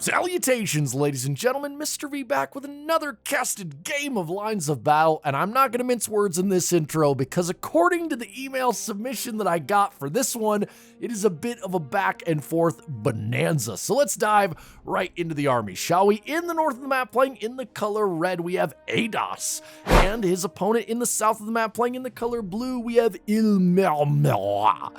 Salutations, ladies and gentlemen, Mr. V back with another casted game of Lines of Battle, and I'm not going to mince words in this intro because according to the email submission that I got for this one, it is a bit of a back and forth bonanza. So let's dive right into the army, shall we? In the north of the map playing in the color red, we have Ados, and his opponent in the south of the map playing in the color blue, we have Ilmermera.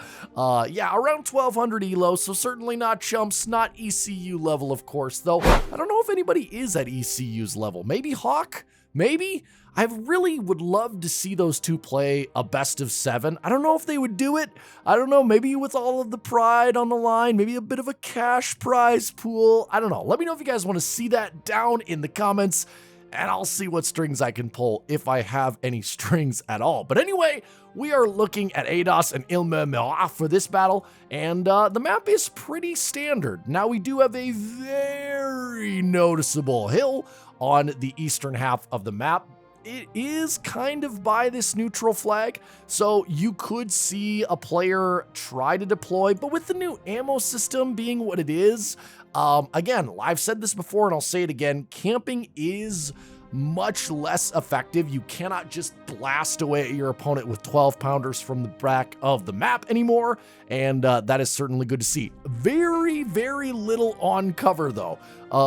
Yeah, around 1200 elo, so certainly not chumps, not ECU level, of course, though. I don't know if anybody is at ECU's level. Maybe Hawk? Maybe? I really would love to see those two play a best of 7. I don't know if they would do it. I don't know, maybe with all of the pride on the line, maybe a bit of a cash prize pool. I don't know. Let me know if you guys want to see that down in the comments, and I'll see what strings I can pull if I have any strings at all. But anyway, we are looking at Ados and Ilmermera for this battle, and the map is pretty standard. Now, we do have a very noticeable hill on the eastern half of the map. It is kind of by this neutral flag, so you could see a player try to deploy, but with the new ammo system being what it is, again, I've said this before and I'll say it again, camping is much less effective. You cannot just blast away at your opponent with 12-pounders from the back of the map anymore, and that is certainly good to see. Very, very little on cover, though.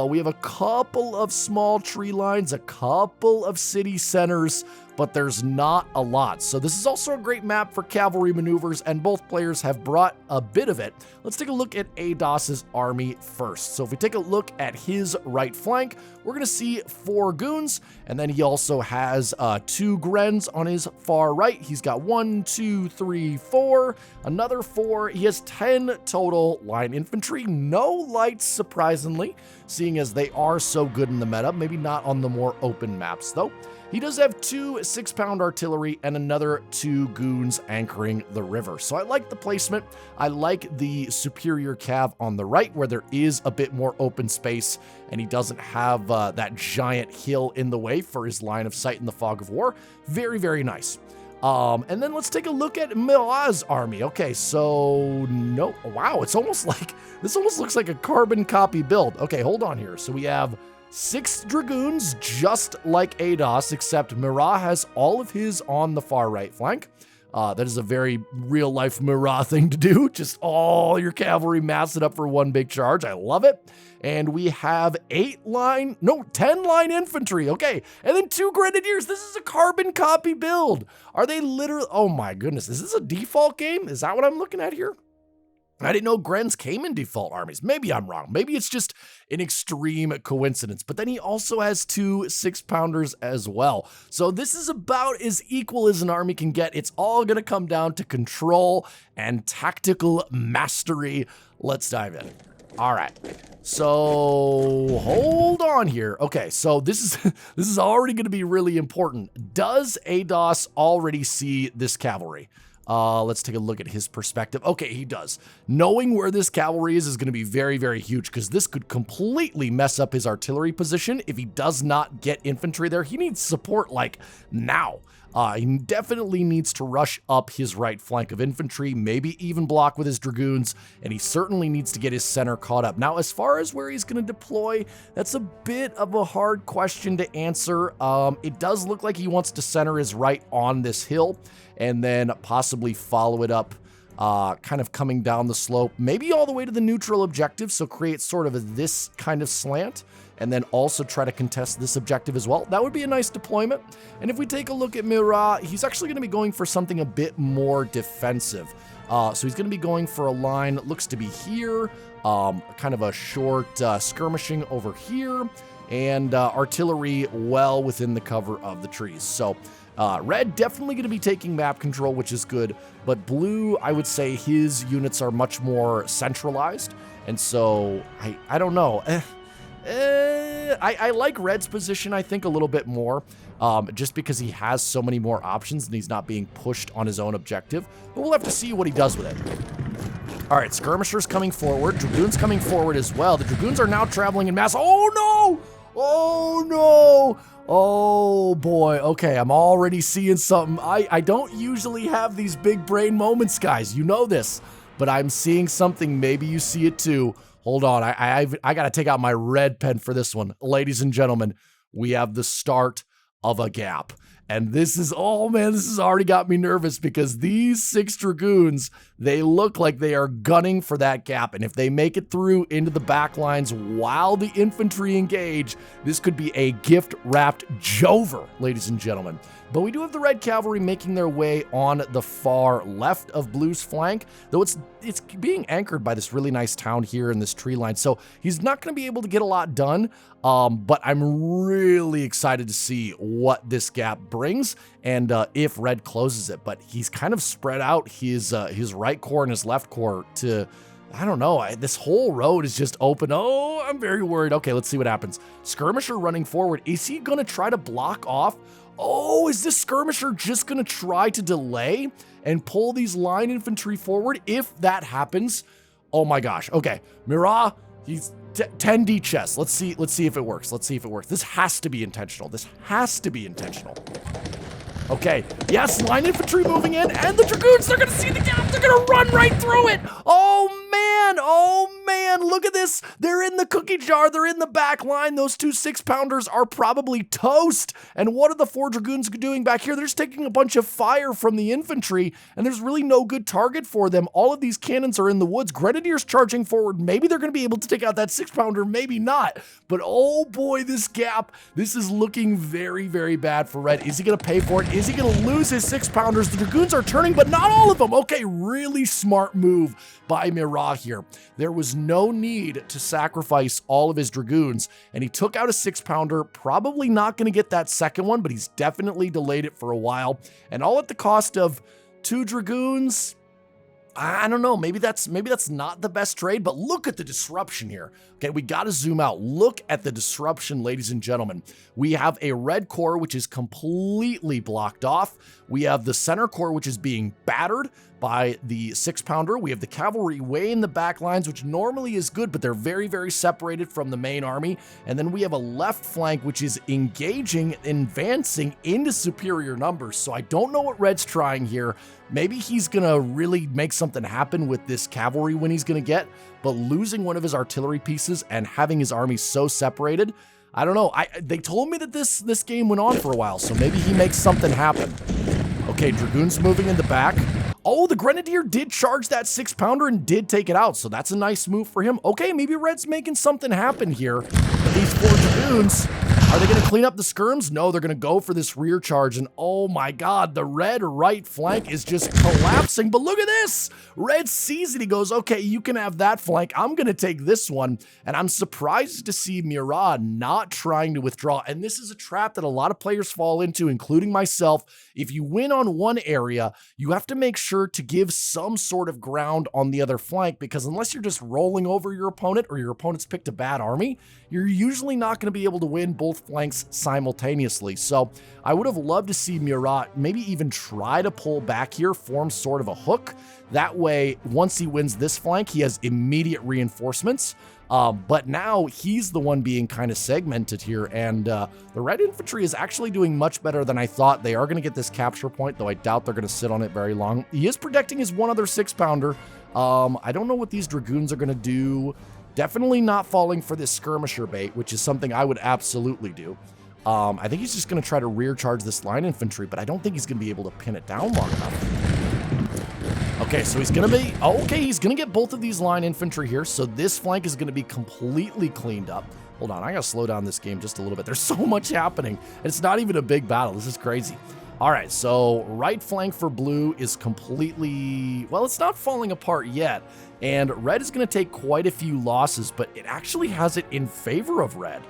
We have a couple of small tree lines, a couple of city centers, but there's not a lot. So this is also a great map for cavalry maneuvers, and both players have brought a bit of it. Let's take a look at Ados's army first. So if we take a look at his right flank, we're going to see 4 goons, and then he also has 2 Grens on his far right. He's got 1, 2, 3, 4, another 4. He has 10 total line infantry. No lights, surprisingly, seeing as they are so good in the meta. Maybe not on the more open maps, though. He does have 2 6-pound artillery and another 2 goons anchoring the river. So I like the placement. I like the superior cav on the right where there is a bit more open space and he doesn't have that giant hill in the way for his line of sight in the fog of war. Very, very nice. And then let's take a look at Mera's army. Okay, so no, wow, it's almost like, this almost looks like a carbon copy build. Okay, hold on here. So we have 6 dragoons, just like Ados, except Mera has all of his on the far right flank. That is a very real-life Mera thing to do. Just all your cavalry massed up for one big charge. I love it. And we have 10 line infantry. Okay, and then 2 grenadiers. This is a carbon copy build. Are they literally, oh my goodness, is this a default game? Is that what I'm looking at here? I didn't know Grens came in default armies. Maybe I'm wrong. Maybe it's just an extreme coincidence. But then he also has 2 6-pounders as well. So this is about as equal as an army can get. It's all going to come down to control and tactical mastery. Let's dive in. All right. So hold on here. Okay, so this is already going to be really important. Does Ados already see this cavalry? Let's take a look at his perspective. Okay, he does. Knowing where this cavalry is going to be very, very huge because this could completely mess up his artillery position if he does not get infantry there. He needs support like now. He definitely needs to rush up his right flank of infantry, maybe even block with his dragoons, and he certainly needs to get his center caught up. Now, as far as where he's going to deploy, that's a bit of a hard question to answer. It does look like he wants to center his right on this hill and then possibly follow it up, kind of coming down the slope, maybe all the way to the neutral objective, so create sort of this kind of slant, and then also try to contest this objective as well. That would be a nice deployment. And if we take a look at Mera, he's actually going to be going for something a bit more defensive. So he's going to be going for a line that looks to be here, kind of a short skirmishing over here, and artillery well within the cover of the trees. So red definitely going to be taking map control, which is good, but blue, I would say his units are much more centralized, and so I don't know. I like red's position, I think, a little bit more, just because he has so many more options and he's not being pushed on his own objective, but we'll have to see what he does with it. All right, skirmishers coming forward, dragoons coming forward as well. The dragoons are now traveling in mass. Oh no! Oh no! Oh boy, okay, I'm already seeing something. I don't usually have these big brain moments, guys, you know this, but I'm seeing something, maybe you see it too. Hold on. I got to take out my red pen for this one. Ladies and gentlemen, we have the start of a gap. And this is, oh man, this has already got me nervous because these 6 Dragoons, they look like they are gunning for that gap. And if they make it through into the back lines while the infantry engage, this could be a gift-wrapped Jover, ladies and gentlemen. But we do have the red cavalry making their way on the far left of Blue's flank, though it's being anchored by this really nice town here in this tree line. So he's not going to be able to get a lot done, but I'm really excited to see what this gap brings and if red closes it. But he's kind of spread out his right corps and his left corps to, I don't know, this whole road is just open. Oh, I'm very worried. Okay, let's see what happens. Skirmisher running forward. Is he going to try to block off? Oh, is this skirmisher just going to try to delay and pull these line infantry forward? If that happens, oh my gosh. Okay, Murat, he's 10D chess. Let's see if it works. Let's see if it works. This has to be intentional. This has to be intentional. Okay, yes, line infantry moving in, and the Dragoons, they're gonna see the gap, they're gonna run right through it. Oh man, look at this. They're in the cookie jar, they're in the back line. Those 2 6-pounders are probably toast. And what are the 4 Dragoons doing back here? They're just taking a bunch of fire from the infantry, and there's really no good target for them. All of these cannons are in the woods. Grenadiers charging forward. Maybe they're gonna be able to take out that 6-pounder, maybe not. But oh boy, this gap, this is looking very, very bad for red. Is he gonna pay for it? Is he going to lose his 6-pounders? The Dragoons are turning, but not all of them. Okay, really smart move by Murat here. There was no need to sacrifice all of his Dragoons, and he took out a 6-pounder, probably not going to get that second one, but he's definitely delayed it for a while, and all at the cost of 2 Dragoons. I don't know, maybe that's not the best trade, but look at the disruption here. Okay, we got to zoom out. Look at the disruption, ladies and gentlemen. We have a red corps, which is completely blocked off. We have the center corps, which is being battered by the 6-pounder. We have the cavalry way in the back lines, which normally is good, but they're very, very separated from the main army. And then we have a left flank, which is engaging, advancing into superior numbers. So I don't know what red's trying here. Maybe he's going to really make something happen with this cavalry win he's going to get, but losing one of his artillery pieces and having his army so separated, I don't know. They told me that this game went on for a while, so maybe he makes something happen. Okay, Dragoons moving in the back. Oh, the Grenadier did charge that 6-pounder and did take it out, so that's a nice move for him. Okay, maybe red's making something happen here. But these 4 Dragoons, are they going to clean up the skirms? No, they're going to go for this rear charge, and oh my god, the red right flank is just collapsing. But look at this! Red sees it, he goes, okay, you can have that flank, I'm going to take this one, and I'm surprised to see Murat not trying to withdraw, and this is a trap that a lot of players fall into, including myself. If you win on one area, you have to make sure to give some sort of ground on the other flank, because unless you're just rolling over your opponent or your opponent's picked a bad army, you're usually not going to be able to win both flanks simultaneously. So I would have loved to see Murat maybe even try to pull back here, form sort of a hook. That way, once he wins this flank, he has immediate reinforcements. But now he's the one being kind of segmented here, and the red infantry is actually doing much better than I thought. They are going to get this capture point, though I doubt they're going to sit on it very long. He is protecting his one other 6-pounder. I don't know what these Dragoons are going to do. Definitely not falling for this skirmisher bait, which is something I would absolutely do. I think he's just going to try to rear charge this line infantry, but I don't think he's going to be able to pin it down long enough. Okay, so he's going to be, okay, he's going to get both of these line infantry here, so this flank is going to be completely cleaned up. Hold on, I got to slow down this game just a little bit. There's so much happening. It's not even a big battle. This is crazy. All right, so right flank for blue is completely, well, it's not falling apart yet, and red is going to take quite a few losses, but it actually has it in favor of red.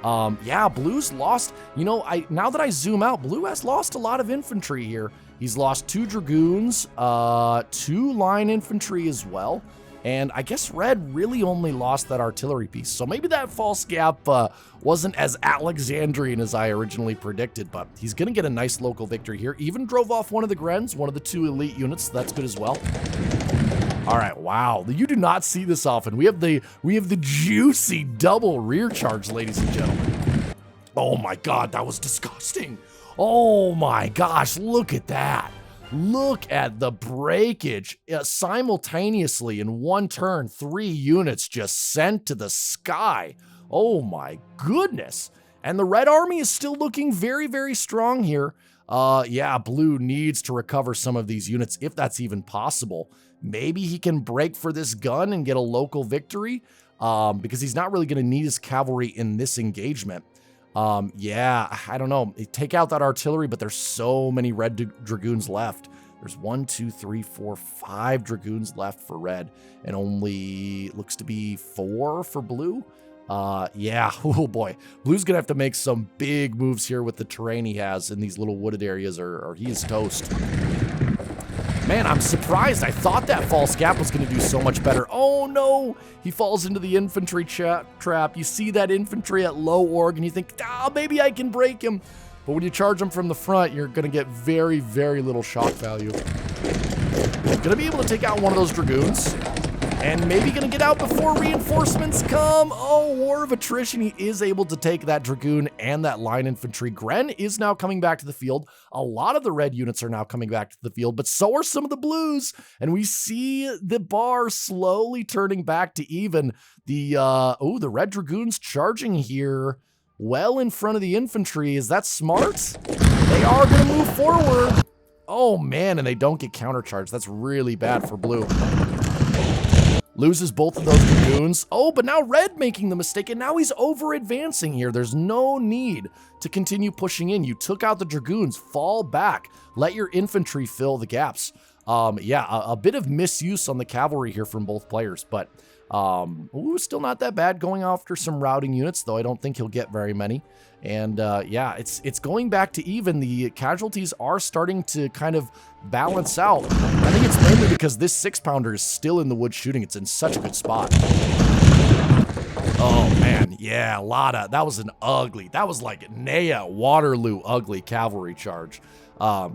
Yeah, blue's lost, you know, now that I zoom out, blue has lost a lot of infantry here. He's lost 2 Dragoons, 2 line infantry as well. And I guess red really only lost that artillery piece. So maybe that false gap wasn't as Alexandrian as I originally predicted, but he's going to get a nice local victory here. Even drove off one of the Grens, one of the 2 elite units. So that's good as well. All right, wow. You do not see this often. We have the juicy double rear charge, ladies and gentlemen. Oh my god, that was disgusting. Oh my gosh, look at that. Look at the breakage. Simultaneously in one turn, 3 units just sent to the sky. Oh my goodness. And the red army is still looking very, very strong here. Yeah, blue needs to recover some of these units if that's even possible. Maybe he can break for this gun and get a local victory, because he's not really going to need his cavalry in this engagement. Yeah, I don't know. Take out that artillery, but there's so many red dragoons left. There's 1, 2, 3, 4, 5 dragoons left for red, and only looks to be 4 for blue. Yeah, oh boy. Blue's gonna have to make some big moves here with the terrain he has in these little wooded areas, or he is toast. Man, I'm surprised. I thought that false gap was going to do so much better. Oh, no. He falls into the infantry trap. You see that infantry at low org, and you think, maybe I can break him. But when you charge him from the front, you're going to get very, very little shock value. Going to be able to take out one of those dragoons. And maybe going to get out before reinforcements come. Oh, war of attrition. He is able to take that dragoon and that line infantry. Gren is now coming back to the field. A lot of the red units are now coming back to the field, but so are some of the blues. And we see the bar slowly turning back to even. The red dragoons charging here well in front of the infantry. Is that smart? They are going to move forward. Oh, man, and they don't get countercharged. That's really bad for blue. Loses both of those dragoons. Oh, but now red making the mistake, and now he's over advancing here. There's no need to continue pushing in. You took out the dragoons. Fall back. Let your infantry fill the gaps. Yeah, a bit of misuse on the cavalry here from both players, but still not that bad. Going after some routing units, though I don't think he'll get very many. And yeah, it's going back to even. The casualties are starting to kind of balance out. I think it's mainly because this 6-pounder is still in the wood shooting. It's in such a good spot. Oh man, yeah, that was an ugly, that was like Naya Waterloo ugly cavalry charge.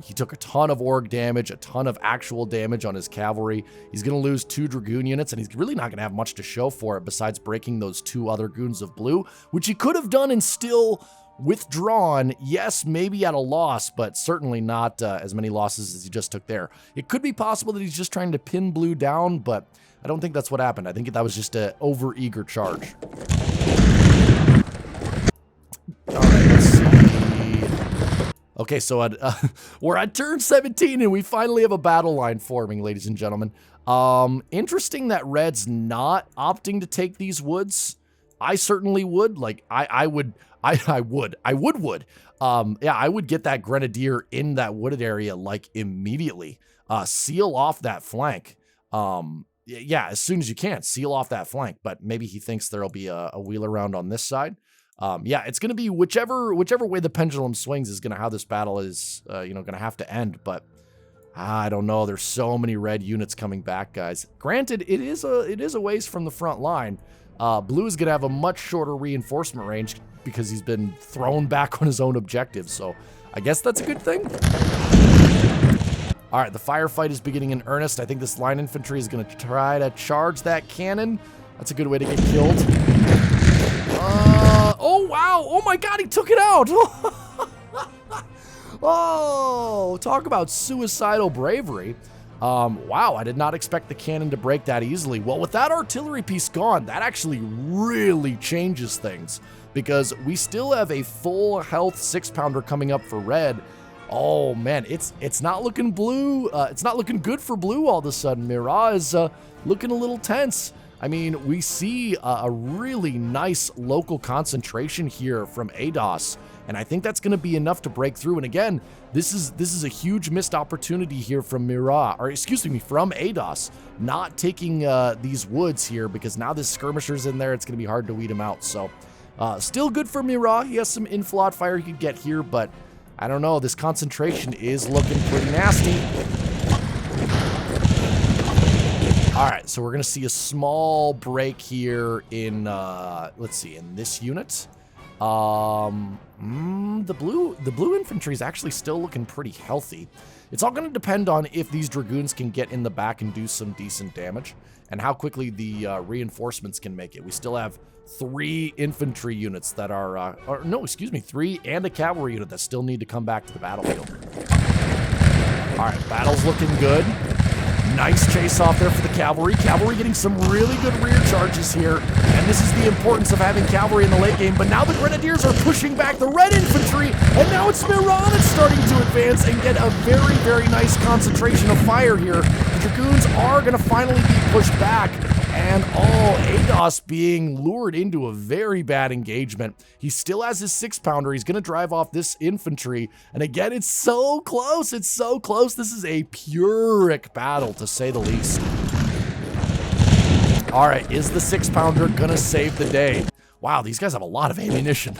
He took a ton of org damage, a ton of actual damage on his cavalry. He's going to lose 2 dragoon units, and he's really not going to have much to show for it besides breaking those 2 other goons of blue, which he could have done and still withdrawn. Yes, maybe at a loss, but certainly not as many losses as he just took there. It could be possible that he's just trying to pin blue down, but I don't think that's what happened. I think that was just an over-eager charge. All right, let's see. Okay, so we're at turn 17, and we finally have a battle line forming, ladies and gentlemen. Interesting that red's not opting to take these woods. I certainly would. Like, I would. Yeah, I would get that grenadier in that wooded area, like, immediately. Seal off that flank. Yeah, as soon as you can, seal off that flank. But maybe he thinks there'll be a wheel around on this side. Yeah, it's going to be whichever way the pendulum swings is going to how this battle is, going to have to end. But I don't know. There's so many red units coming back, guys. Granted, it is a ways from the front line. Blue is going to have a much shorter reinforcement range because he's been thrown back on his own objectives. So I guess that's a good thing. All right, the firefight is beginning in earnest. I think this line infantry is going to try to charge that cannon. That's a good way to get killed. Oh, wow. Oh, my God. He took it out. Oh, talk about suicidal bravery. Wow, I did not expect the cannon to break that easily. Well, with that artillery piece gone, that actually really changes things because we still have a full health 6-pounder coming up for red. Oh, man, it's not looking blue. It's not looking good for blue all of a sudden. Mira is looking a little tense. I mean, we see a really nice local concentration here from ADOS, and I think that's going to be enough to break through. And again, this is a huge missed opportunity here from from ADOS, not taking these woods here because now this skirmisher's in there. It's going to be hard to weed him out. So, still good for Mira. He has some infilot fire he could get here, but I don't know. This concentration is looking pretty nasty. All right, so we're going to see a small break here in, let's see, in this unit. The blue infantry is actually still looking pretty healthy. It's all going to depend on if these dragoons can get in the back and do some decent damage and how quickly the reinforcements can make it. We still have 3 infantry units that are, 3 and a cavalry unit that still need to come back to the battlefield. All right, battle's looking good. Nice chase off there for the cavalry. Cavalry getting some really good rear charges here. And this is the importance of having cavalry in the late game. But now the grenadiers are pushing back the red infantry. And now it's Miran that's starting to advance and get a very, very nice concentration of fire here. The dragoons are going to finally be pushed back. And Ados being lured into a very bad engagement. He still has his 6-pounder. He's going to drive off this infantry. And again, it's so close. It's so close. This is a Pyrrhic battle, to say the least. All right, is the 6-pounder going to save the day? Wow, these guys have a lot of ammunition.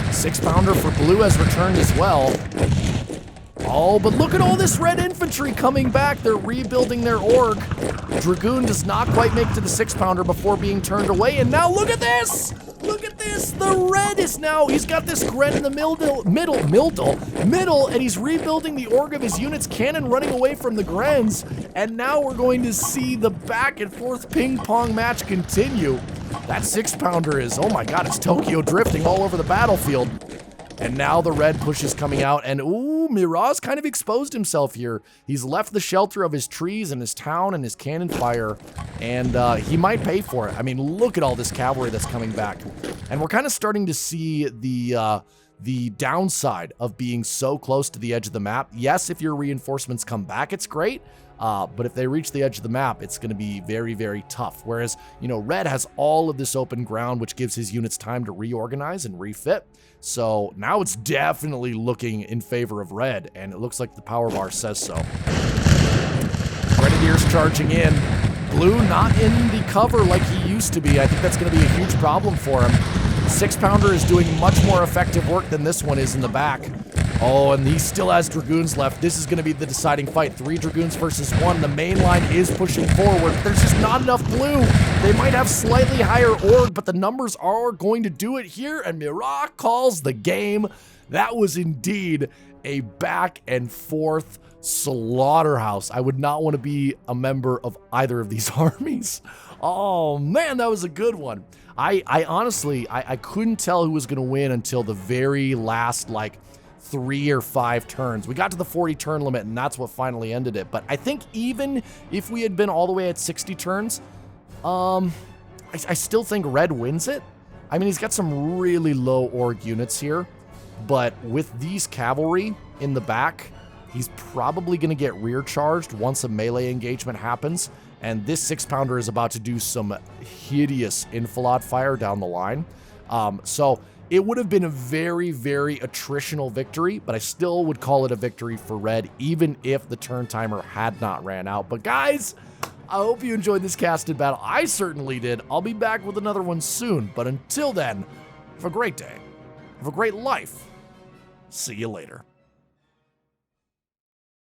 6-pounder for blue has returned as well. Oh, but look at all this red infantry coming back. They're rebuilding their org. Dragoon does not quite make it to the 6-pounder before being turned away. And now look at this. Look at this. The red is now, he's got this gren in the middle, and he's rebuilding the org of his units, cannon running away from the grens. And now we're going to see the back and forth ping pong match continue. That 6-pounder is, oh my God, it's Tokyo drifting all over the battlefield. And now the red push is coming out, and ooh, Miraz kind of exposed himself here. He's left the shelter of his trees and his town and his cannon fire, and he might pay for it. I mean, look at all this cavalry that's coming back. And we're kind of starting to see the downside of being so close to the edge of the map. Yes, if your reinforcements come back, it's great. But if they reach the edge of the map, it's going to be very, very tough. Whereas, you know, red has all of this open ground, which gives his units time to reorganize and refit. So now it's definitely looking in favor of red, and it looks like the power bar says so. Grenadiers charging in. Blue not in the cover like he used to be. I think that's going to be a huge problem for him. 6-pounder is doing much more effective work than this one is in the back. Oh, and he still has dragoons left. This is going to be the deciding fight. 3 dragoons versus 1. The main line is pushing forward. There's just not enough blue. They might have slightly higher org, but the numbers are going to do it here, and Mirak calls the game. That was indeed a back and forth slaughterhouse. I would not want to be a member of either of these armies. Oh man, that was a good one. I honestly, I couldn't tell who was going to win until the very last, like, 3 or 5 turns. We got to the 40 turn limit, and that's what finally ended it. But I think even if we had been all the way at 60 turns, I still think red wins it. I mean, he's got some really low org units here, but with these cavalry in the back, he's probably going to get rear charged once a melee engagement happens. And this 6-pounder is about to do some hideous enfilade fire down the line. So it would have been a very, very attritional victory, but I still would call it a victory for red, even if the turn timer had not ran out. But guys, I hope you enjoyed this casted battle. I certainly did. I'll be back with another one soon. But until then, have a great day. Have a great life. See you later.